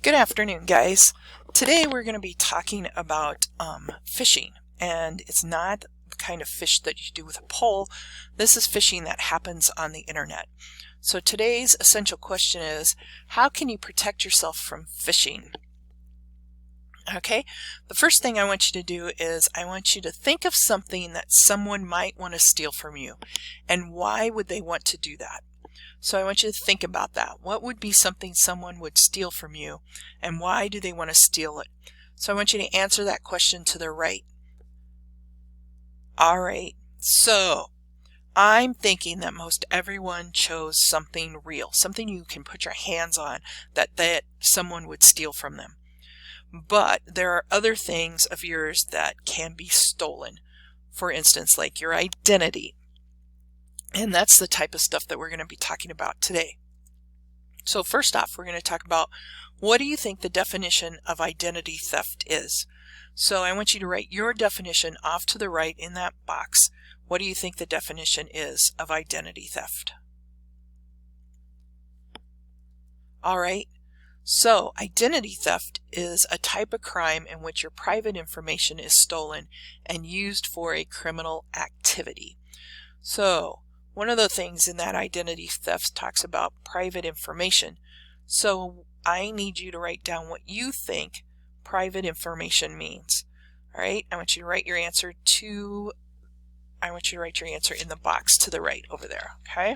Good afternoon, guys. Today we're going to be talking about phishing, and it's not the kind of fish that you do with a pole. This is phishing that happens on the internet. So today's essential question is, how can you protect yourself from phishing? Okay, the first thing I want you to do is I want you to think of something that someone might want to steal from you, and why would they want to do that? So I want you to think about that. What would be something someone would steal from you, and why do they want to steal it? So I want you to answer that question to the right. All right, so I'm thinking that most everyone chose something real, something you can put your hands on that someone would steal from them. But there are other things of yours that can be stolen. For instance, like your identity. And that's the type of stuff that we're going to be talking about today. So first off, we're going to talk about, what do you think the definition of identity theft is? So I want you to write your definition off to the right in that box. What do you think the definition is of identity theft? All right. So identity theft is a type of crime in which your private information is stolen and used for a criminal activity. So one of the things in that identity theft talks about private information. So I need you to write down what you think private information means. All right, I want you to write your answer in the box to the right over there, okay?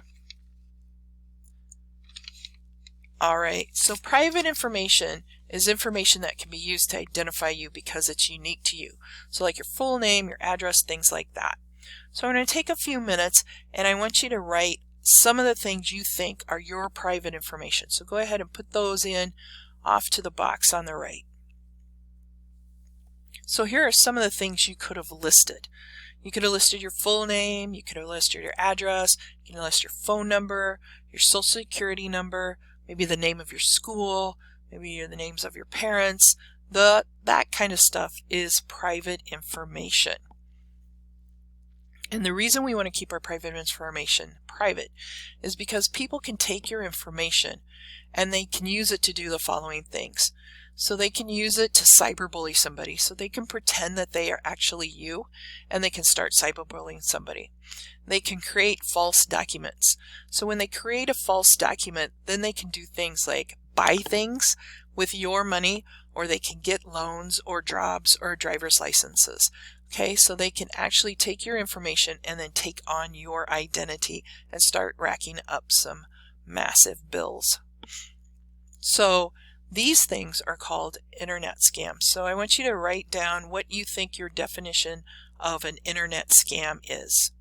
All right, so private information is information that can be used to identify you because it's unique to you. So like your full name, your address, things like that. So I'm going to take a few minutes and I want you to write some of the things you think are your private information. So go ahead and put those in off to the box on the right. So here are some of the things you could have listed. You could have listed your full name, you could have listed your address, you can list your phone number, your social security number, maybe the name of your school, maybe the names of your parents. That kind of stuff is private information. And the reason we want to keep our private information private is because people can take your information and they can use it to do the following things. So they can use it to cyberbully somebody. So they can pretend that they are actually you and they can start cyberbullying somebody. They can create false documents. So when they create a false document, then they can do things like buy things with your money, or they can get loans or jobs or driver's licenses. Okay, so they can actually take your information and then take on your identity and start racking up some massive bills. So these things are called internet scams. So I want you to write down what you think your definition of an internet scam is.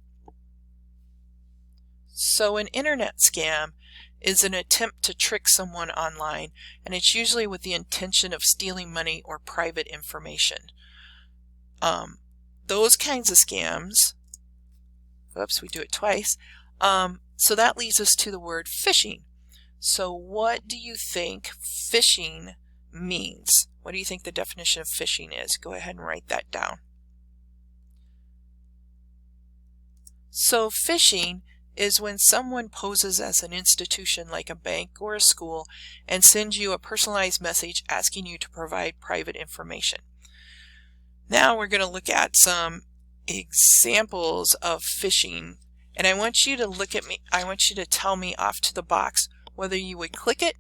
So an internet scam is an attempt to trick someone online, and it's usually with the intention of stealing money or private information. Those kinds of scams, oops, we do it twice. So that leads us to the word phishing. So what do you think phishing means? What do you think the definition of phishing is? Go ahead and write that down. So phishing is when someone poses as an institution like a bank or a school and sends you a personalized message asking you to provide private information. Now we're going to look at some examples of phishing, and I want you to look at me. I want you to tell me off to the box whether you would click it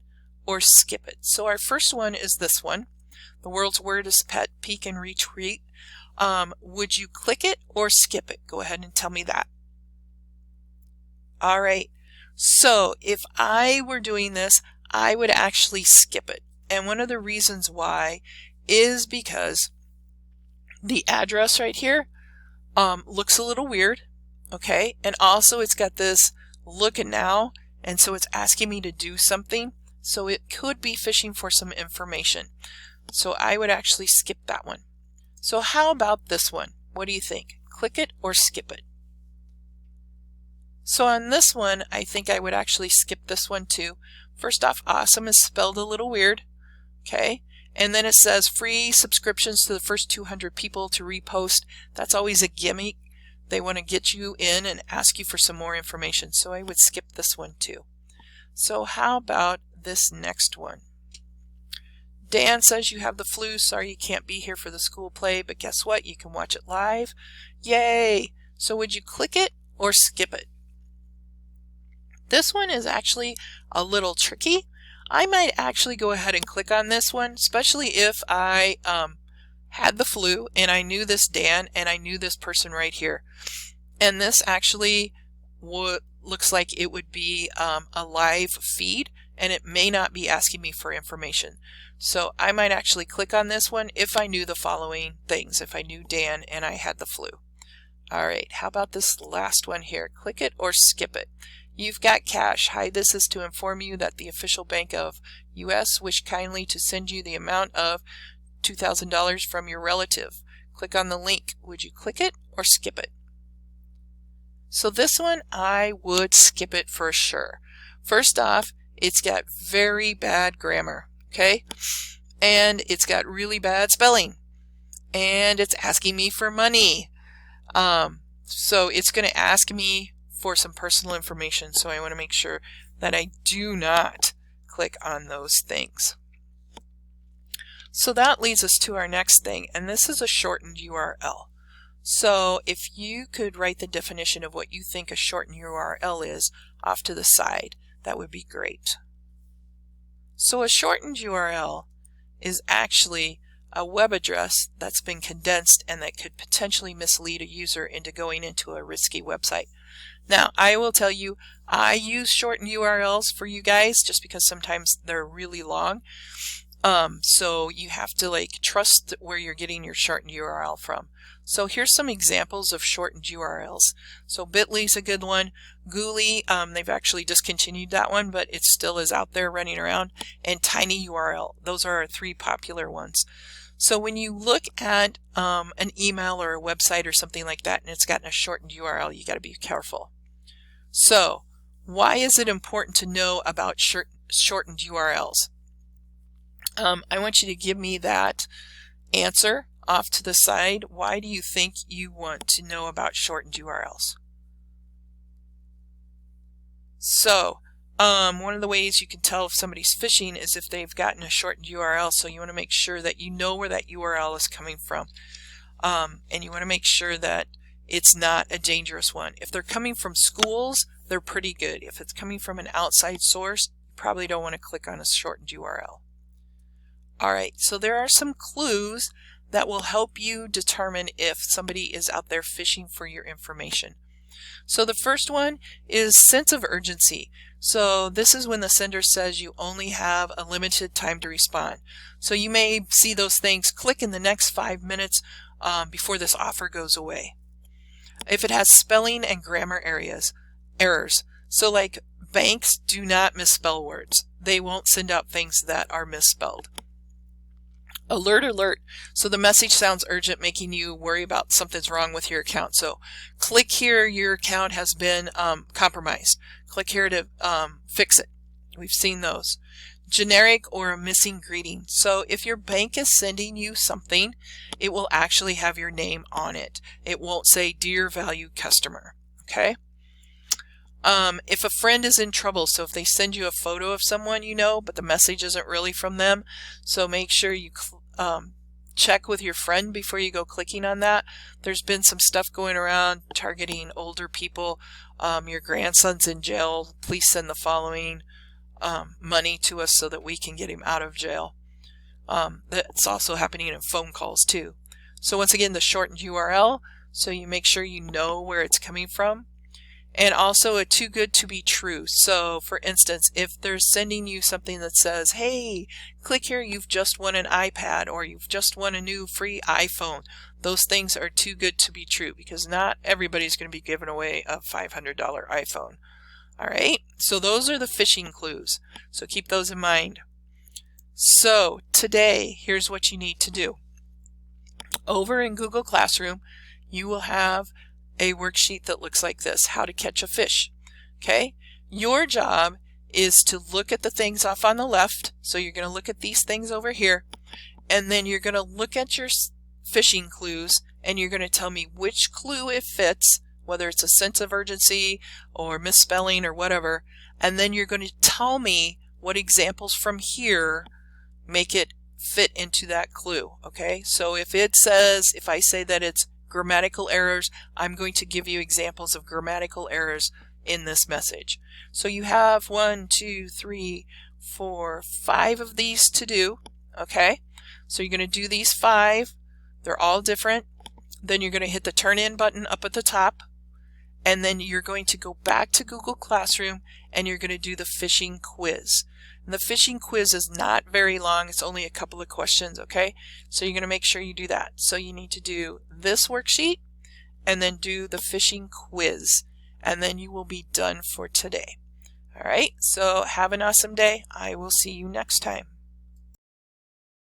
or skip it. So our first one is this one. The world's weirdest pet, peek and retweet. Would you click it or skip it? Go ahead and tell me that. All right. So if I were doing this, I would actually skip it. And one of the reasons why is because the address right here looks a little weird, okay? And also it's got this look at now, and so it's asking me to do something. So it could be phishing for some information. So I would actually skip that one. So how about this one? What do you think? Click it or skip it? So on this one, I think I would actually skip this one too. First off, awesome is spelled a little weird, okay? And then it says free subscriptions to the first 200 people to repost. That's always a gimmick. They want to get you in and ask you for some more information. So I would skip this one too. So how about this next one? Dan says you have the flu. Sorry you can't be here for the school play, but guess what? You can watch it live. Yay! So would you click it or skip it? This one is actually a little tricky. I might actually go ahead and click on this one, especially if I had the flu and I knew this Dan and I knew this person right here. And this actually looks like it would be a live feed, and it may not be asking me for information. So I might actually click on this one if I knew the following things, if I knew Dan and I had the flu. All right, how about this last one here? Click it or skip it. You've got cash. Hi, this is to inform you that the official bank of U.S. wish kindly to send you the amount of $2,000 from your relative. Click on the link. Would you click it or skip it? So this one, I would skip it for sure. First off, it's got very bad grammar, okay? And it's got really bad spelling. And it's asking me for money. So it's going to ask me for some personal information. So I want to make sure that I do not click on those things. So that leads us to our next thing, and this is a shortened URL. So if you could write the definition of what you think a shortened URL is off to the side, that would be great. So a shortened URL is actually a web address that's been condensed and that could potentially mislead a user into going into a risky website. Now, I will tell you, I use shortened URLs for you guys just because sometimes they're really long. So you have to trust where you're getting your shortened URL from. So here's some examples of shortened URLs. So Bitly's a good one. Gooly, they've actually discontinued that one, but it still is out there running around. And TinyURL, those are our 3 popular ones. So when you look at an email or a website or something like that, and it's gotten a shortened URL, you got to be careful. So why is it important to know about shortened URLs? I want you to give me that answer off to the side. Why do you think you want to know about shortened URLs? So one of the ways you can tell if somebody's phishing is if they've gotten a shortened URL. So you want to make sure that you know where that URL is coming from. And you want to make sure that it's not a dangerous one. If they're coming from schools, they're pretty good. If it's coming from an outside source, you probably don't want to click on a shortened URL. All right, so there are some clues that will help you determine if somebody is out there phishing for your information. So the first one is sense of urgency. So this is when the sender says you only have a limited time to respond. So you may see those things, click in the next 5 minutes before this offer goes away. If it has spelling and grammar errors. So like banks do not misspell words. They won't send out things that are misspelled. Alert, alert. So the message sounds urgent, making you worry about something's wrong with your account. So click here, your account has been compromised. Click here to fix it. We've seen those. Generic or a missing greeting. So if your bank is sending you something, it will actually have your name on it. It won't say, "Dear valued customer." Okay? If a friend is in trouble, so if they send you a photo of someone you know, but the message isn't really from them, so make sure you check with your friend before you go clicking on that. There's been some stuff going around targeting older people. Your grandson's in jail. Please send the following money to us so that we can get him out of jail. That's also happening in phone calls too. So once again, the shortened URL, so you make sure you know where it's coming from. And also a too good to be true. So for instance, if they're sending you something that says, "Hey, click here, you've just won an iPad," or "You've just won a new free iPhone," those things are too good to be true because not everybody's going to be giving away a $500 iPhone. All right, so those are the phishing clues. So keep those in mind. So today, here's what you need to do. Over in Google Classroom, you will have a worksheet that looks like this, how to catch a fish. Okay, your job is to look at the things off on the left. So you're going to look at these things over here, and then you're going to look at your phishing clues, and you're going to tell me which clue it fits, whether it's a sense of urgency or misspelling or whatever, and then you're going to tell me what examples from here make it fit into that clue. Okay, so if it says, if I say that it's grammatical errors, I'm going to give you examples of grammatical errors in this message. So you have 1, 2, 3, 4, 5 of these to do. Okay, so you're going to do these 5. They're all different. Then you're going to hit the turn in button up at the top, and then you're going to go back to Google Classroom and you're going to do the phishing quiz. And the phishing quiz is not very long. It's only a couple of questions. Okay, so you're going to make sure you do that. So you need to do this worksheet and then do the phishing quiz, and then you will be done for today. All right, so have an awesome day. I will see you next time.